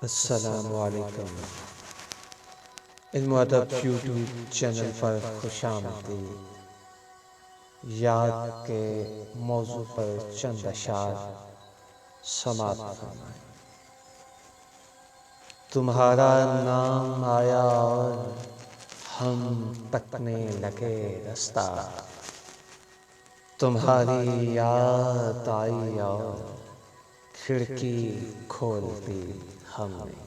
السلام علیکم۔ علم و ادب یوٹیوب چینل پر خوش آمدید۔ یاد کے موضوع پر چند اشعار سماعت فرمائیں۔ تمہارا نام آیا اور ہم تکنے لگے رستہ، تمہاری یاد آئی اور کھڑکی کھول دی ہم نے۔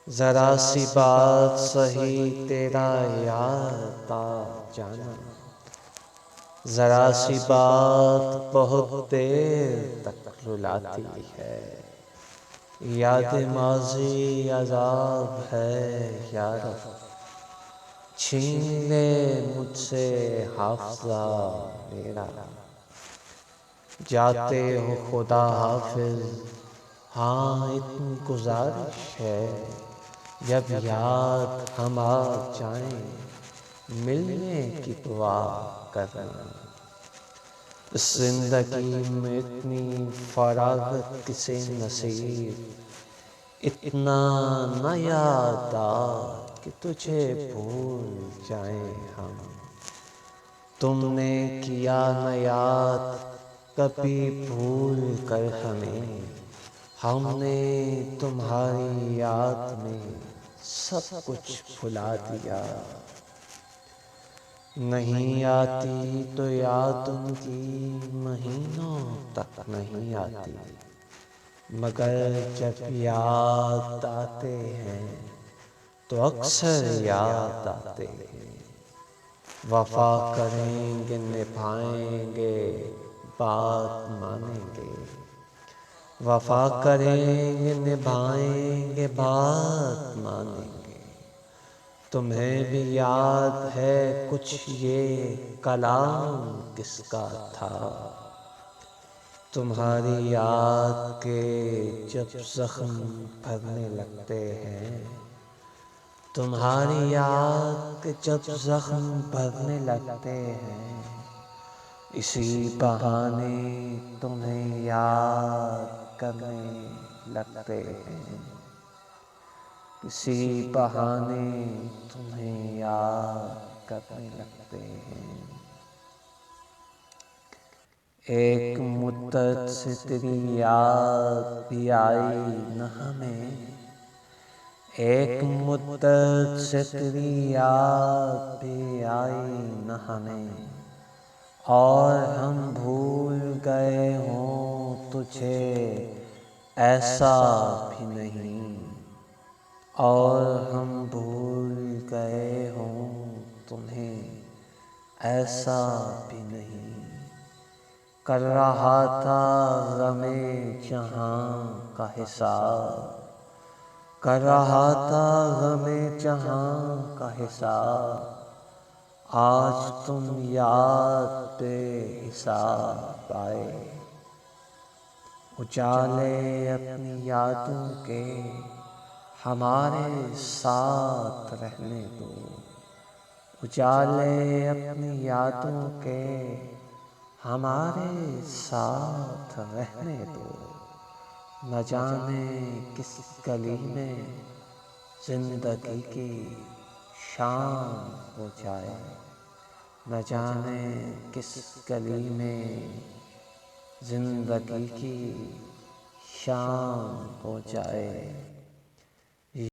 ذرا سی بات سہی تیرا یاد آ جانا، ذرا سی بات بہت دیر تک رلاتی ہے۔ یاد ماضی عذاب ہے یا رب، چھین لے مجھ سے حافظہ میرا۔ جاتے ہو خدا حافظ، ہاں اتنی گزارش ہے، جب یاد ہم آ جائیں ملنے کی دعا کرنا۔ اس زندگی میں اتنی فراغت کسے نصیب، اتنا نہ یاد آ کہ تجھے بھول جائیں ہم۔ تم نے کیا نہ یاد کبھی بھول کر ہمیں، ہم نے تمہاری یاد میں سب کچھ بھلا دیا۔ نہیں آتی تو یاد ان کی مہینوں تک نہیں آتی، مگر جب یاد آتے ہیں تو اکثر یاد آتے ہیں۔ وفا کریں گے نبھائیں گے بات مانیں گے، وفا کریں گے نبھائیں گے بات مانیں گے۔ تمہیں بھی یاد ہے کچھ یہ کلام کس کا تھا، تمہاری یاد کے جب زخم بھرنے لگتے ہیں، تمہاری یاد کے جب زخم بھرنے لگتے ہیں، اسی بہانے تمہیں یاد کرنے لگتے ہیں، اسی بہانے تمہیں یاد کرنے لگتے ہیں۔ ایک مدت سے تیری یاد بھی آئی نہ ہمیں، ایک مدت سے تیری یاد بھی آئی نہ ہمیں، اور ہم بھول گئے ہوں تجھے ایسا بھی نہیں، اور ہم بھول گئے ہوں تمہیں ایسا بھی نہیں۔ کر رہا تھا غم جہاں کا حساب، کر رہا تھا غم جہاں کا حساب، آج تم یاد بے حساب آئے۔ اجالے اپنی یادوں کے ہمارے ساتھ رہنے دو، اجالے اپنی یادوں کے ہمارے ساتھ رہنے دو۔ نہ جانے کس گلی میں زندگی کی شام ہو جائے، نہ جانے کس گلی میں زندگی کی شام ہو جائے۔